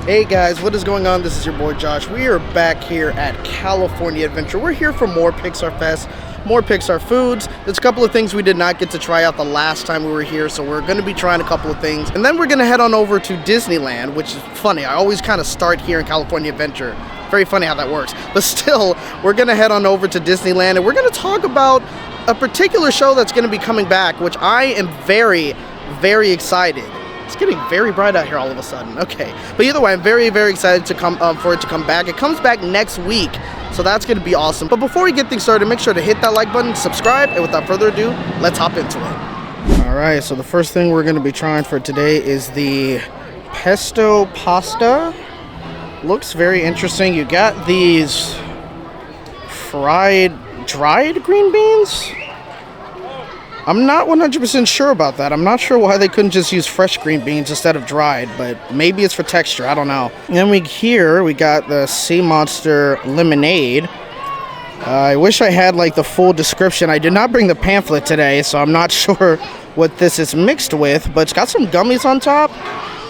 Hey guys, what is going on? This is your boy Josh. We are back here at California Adventure. We're here for more Pixar Fest, more Pixar foods. There's a couple of things we did not get to try out the last time we were here, so we're going to be trying a couple of things. And then we're going to head on over to Disneyland, which is funny. I always kind of start here in California Adventure. Very funny how that works. But still, we're going to head on over to Disneyland, and we're going to talk about a particular show that's going to be coming back, which I am very, very excited. It's getting very bright out here all of a sudden. Okay, but either way, I'm very, very excited to for it to come back. It comes back next week, so that's going to be awesome. But before we get things started, make sure to hit that like button, subscribe, and without further ado, let's hop into it. All right, so the first thing we're going to be trying for today is the pesto pasta. Looks very interesting. You got these dried green beans. I'm not 100% sure about that. I'm not sure why they couldn't just use fresh green beans instead of dried, but maybe it's for texture. I don't know. And then we got the sea monster lemonade. I wish I had like the full description. I did not bring the pamphlet today, so I'm not sure what this is mixed with, but it's got some gummies on top,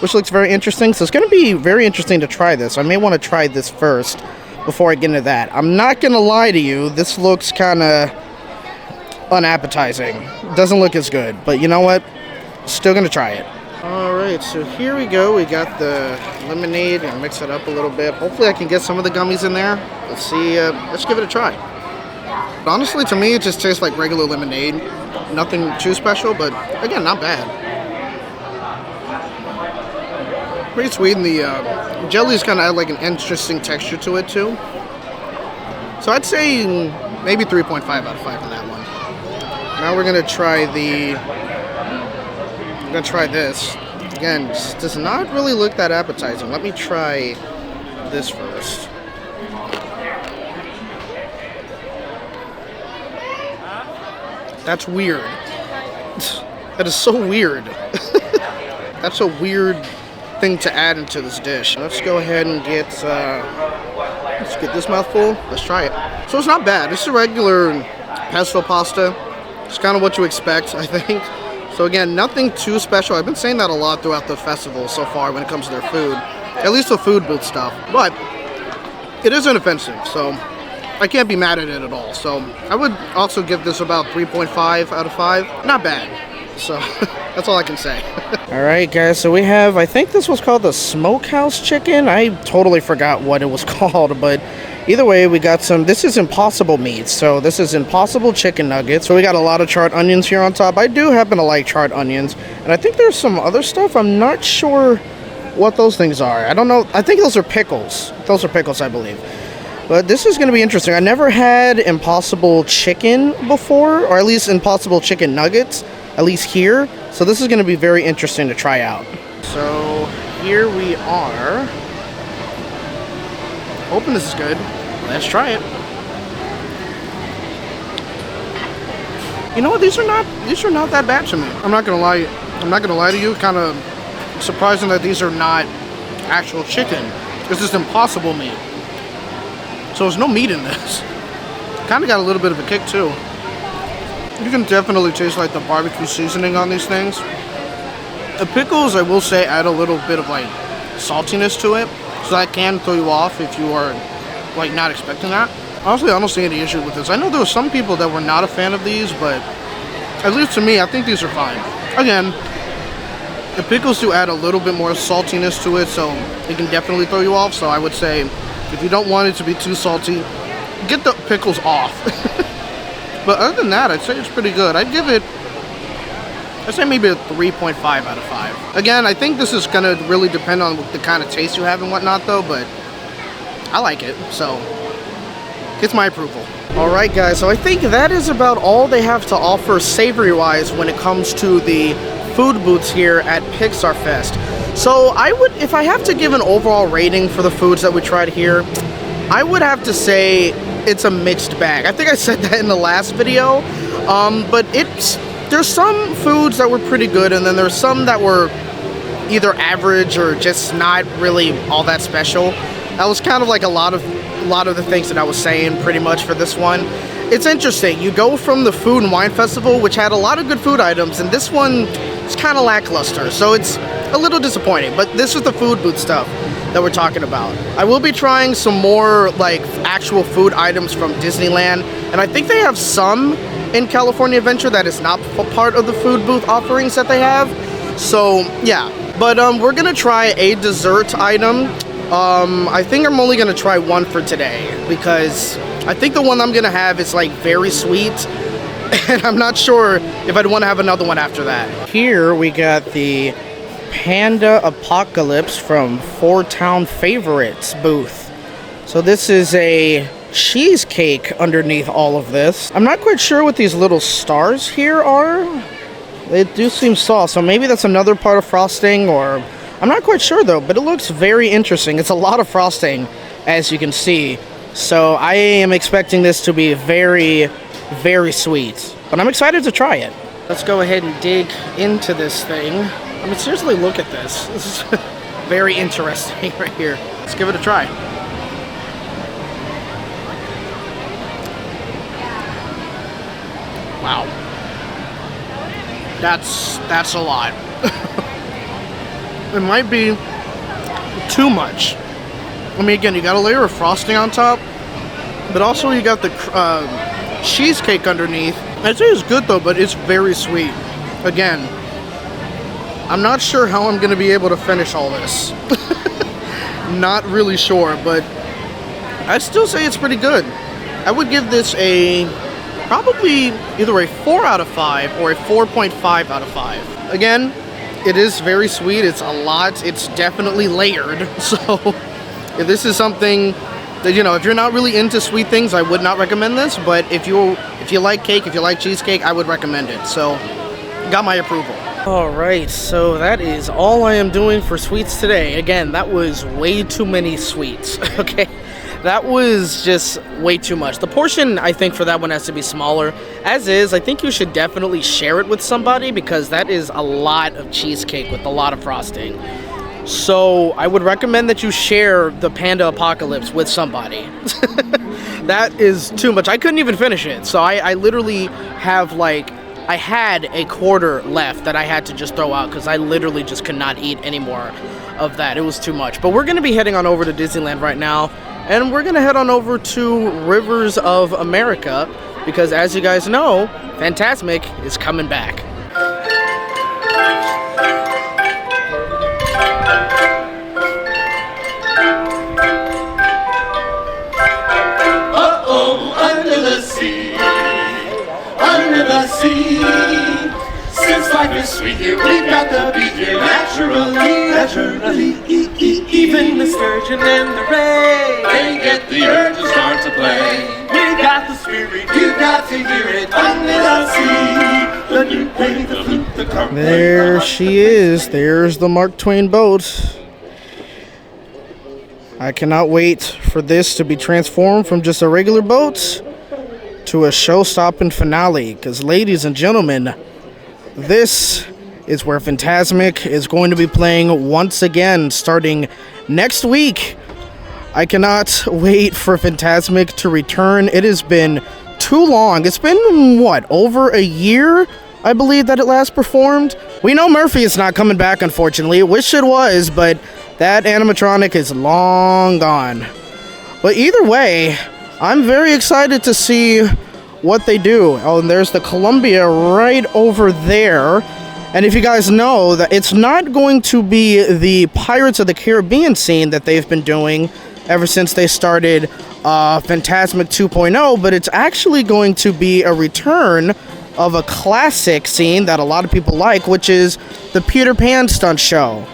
which looks very interesting. So it's going to be very interesting to try this. I may want to try this first before I get into that. I'm not going to lie to you. This looks kind of unappetizing. Doesn't look as good, but you know what? Still gonna try it. Alright, so here we go. We got the lemonade and mix it up a little bit. Hopefully I can get some of the gummies in there. Let's see, let's give it a try. Honestly, to me, it just tastes like regular lemonade. Nothing too special, but again, not bad. Pretty sweet, and the jelly's kind of add like an interesting texture to it too. So I'd say maybe 3.5 out of 5 on that one. Now we're gonna try this. Again, does not really look that appetizing. Let me try this first. That's weird. That is so weird. That's a weird thing to add into this dish. Let's go ahead and let's get this mouthful. Let's try it. So it's not bad. It's a regular pesto pasta. It's kind of what you expect, I think. So again, nothing too special. I've been saying that a lot throughout the festival so far when it comes to their food. At least the food booth stuff. But it is inoffensive, so I can't be mad at it at all. So I would also give this about 3.5 out of 5. Not bad. So that's all I can say. Alright guys, so we have, I think this was called the smokehouse chicken. I totally forgot what it was called, but either way, we got this is impossible meats. So this is impossible chicken nuggets. So we got a lot of charred onions here on top. I do happen to like charred onions. And I think there's some other stuff. I'm not sure what those things are. I don't know. I think those are pickles. Those are pickles, I believe. But this is going to be interesting. I never had impossible chicken before, or at least impossible chicken nuggets, at least here. So this is going to be very interesting to try out. So here we are. Hoping this is good. Let's try it. You know what? These are not that bad to me. I'm not gonna lie. I'm not gonna lie to you. Kind of surprising that these are not actual chicken. This is impossible meat. So there's no meat in this. Kind of got a little bit of a kick too. You can definitely taste like the barbecue seasoning on these things. The pickles, I will say, add a little bit of like saltiness to it. So that can throw you off if you are like not expecting that. Honestly, I don't see any issue with this. I know there were some people that were not a fan of these, but at least to me, I think these are fine. Again, the pickles do add a little bit more saltiness to it, so it can definitely throw you off. So I would say, if you don't want it to be too salty, get the pickles off. But other than that, I'd say it's pretty good. I'd say maybe a 3.5 out of 5. Again, I think this is going to really depend on the kind of taste you have and whatnot, though, but I like it, so it's my approval. Alright, guys, so I think that is about all they have to offer savory-wise when it comes to the food booths here at Pixar Fest. So if I have to give an overall rating for the foods that we tried here, I would have to say it's a mixed bag. I think I said that in the last video, but there's some foods that were pretty good, and then there's some that were either average or just not really all that special. That was kind of like a lot of the things that I was saying pretty much for this one. It's interesting. You go from the Food and Wine Festival, which had a lot of good food items, and this one is kind of lackluster. So it's a little disappointing, but this is the food booth stuff that we're talking about. I will be trying some more like actual food items from Disneyland, and I think they have some in California Adventure that is not a part of the food booth offerings that they have. So yeah, but we're gonna try a dessert item. I think I'm only gonna try one for today because I think the one I'm gonna have is like very sweet, and I'm not sure if I'd want to have another one after that. Here we got the Panda Apocalypse from Four Town Favorites booth. So this is a cheesecake underneath all of this. I'm not quite sure what these little stars here are. They do seem soft, so maybe that's another part of frosting, or I'm not quite sure though, but it looks very interesting. It's a lot of frosting, as you can see. So I am expecting this to be very, very sweet, but I'm excited to try it. Let's go ahead and dig into this thing. I mean, seriously, look at this. This is very interesting right here. Let's give it a try. Wow. That's a lot. It might be too much. I mean, again, you got a layer of frosting on top, but also you got the cheesecake underneath. I'd say it's good though, but it's very sweet. Again, I'm not sure how I'm gonna be able to finish all this. Not really sure, but I'd still say it's pretty good. I would give this a probably either a 4 out of 5 or a 4.5 out of 5. Again, it is very sweet. It's a lot. It's definitely layered. So if this is something that, you know, if you're not really into sweet things, I would not recommend this. But if you like cake, if you like cheesecake, I would recommend it. So got my approval. All right, so that is all I am doing for sweets today. Again, that was way too many sweets. Okay. That was just way too much. The portion, I think, for that one has to be smaller. As is, I think you should definitely share it with somebody because that is a lot of cheesecake with a lot of frosting. So I would recommend that you share the Panda Apocalypse with somebody. That is too much. I couldn't even finish it. So I literally have like, I had a quarter left that I had to just throw out because I literally just could not eat any more of that. It was too much. But we're going to be heading on over to Disneyland right now. And we're going to head on over to Rivers of America because, as you guys know, Fantasmic is coming back. Uh-oh, under the sea, under the sea. Since life is sweet here, we've got the beat here naturally. Even the sturgeon and the ray, they get the urge to start to play. We got the spirit, you got to hear it under the sea. When you play the flute, the trumpet. There she is. There's the Mark Twain boat. I cannot wait for this to be transformed from just a regular boat to a show-stopping finale. Because, ladies and gentlemen, this is where Fantasmic is going to be playing once again, starting next week. I cannot wait for Fantasmic to return. It has been too long. It's been, what, over a year, I believe, that it last performed? We know Murphy is not coming back, unfortunately. I wish it was, but that animatronic is long gone. But either way, I'm very excited to see what they do. Oh, and there's the Columbia right over there. And if you guys know that it's not going to be the Pirates of the Caribbean scene that they've been doing ever since they started Fantasmic 2.0, but it's actually going to be a return of a classic scene that a lot of people like, which is the Peter Pan stunt show.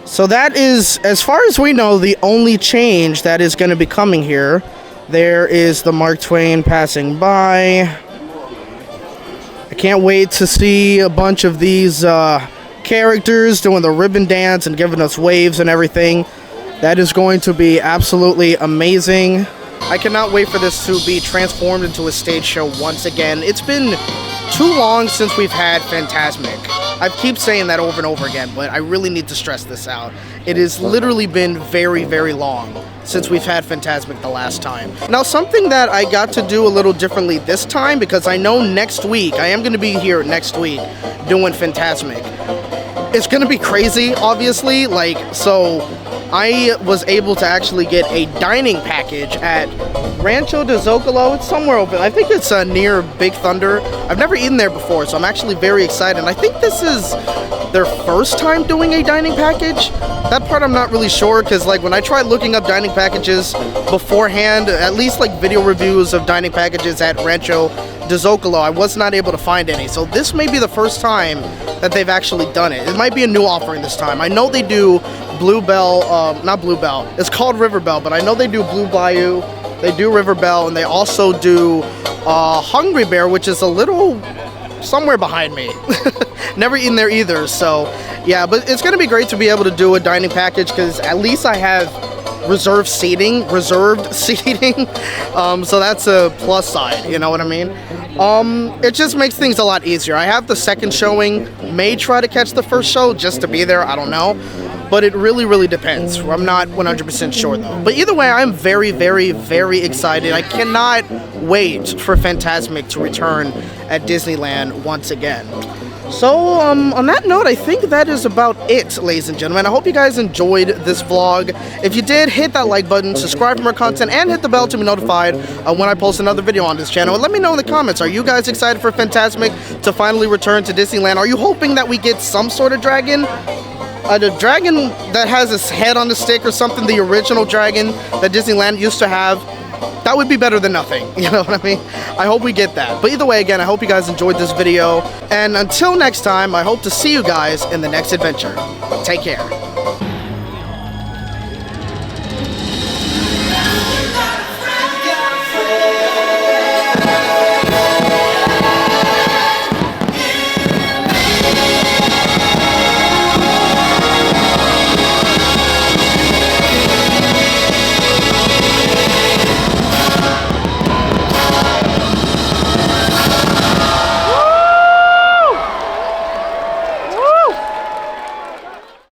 So that is, as far as we know, the only change that is going to be coming here. There is the Mark Twain passing by. I can't wait to see a bunch of these characters doing the ribbon dance and giving us waves and everything. That is going to be absolutely amazing. I cannot wait for this to be transformed into a stage show once again. It's been too long since we've had Fantasmic. I keep saying that over and over again, but I really need to stress this out. It has literally been very, very long since we've had Fantasmic the last time. Now, something that I got to do a little differently this time, because I know next week, I am going to be here next week doing Fantasmic. It's going to be crazy, obviously, like, so I was able to actually get a dining package at Rancho de Zocalo. It's somewhere open. I think it's near Big Thunder. I've never eaten there before, so I'm actually very excited. And I think this is their first time doing a dining package. That part I'm not really sure, because like when I tried looking up dining packages beforehand, at least like video reviews of dining packages at Rancho de Zocalo, I was not able to find any. So this may be the first time that they've actually done it. It might be a new offering this time. I know they do Bluebell, not Bluebell, it's called Riverbell, but I know they do Blue Bayou, they do Riverbell, and they also do Hungry Bear, which is a little somewhere behind me. Never eaten there either, so yeah, but it's gonna be great to be able to do a dining package, because at least I have reserved seating, so that's a plus side, you know what I mean? It just makes things a lot easier. I have the second showing, may try to catch the first show just to be there, I don't know, but it really depends. I'm not 100% sure though. But either way, I'm very excited. I cannot wait for Fantasmic to return at Disneyland once again. So, on that note, I think that is about it, ladies and gentlemen. I hope you guys enjoyed this vlog. If you did, hit that like button, subscribe for more content, and hit the bell to be notified when I post another video on this channel. And let me know in the comments, are you guys excited for Fantasmic to finally return to Disneyland? Are you hoping that we get some sort of dragon? The dragon that has his head on the stick or something, the original dragon that Disneyland used to have. That would be better than nothing, you know what I mean? I hope we get that. But either way, again, I hope you guys enjoyed this video. And until next time, I hope to see you guys in the next adventure. Take care.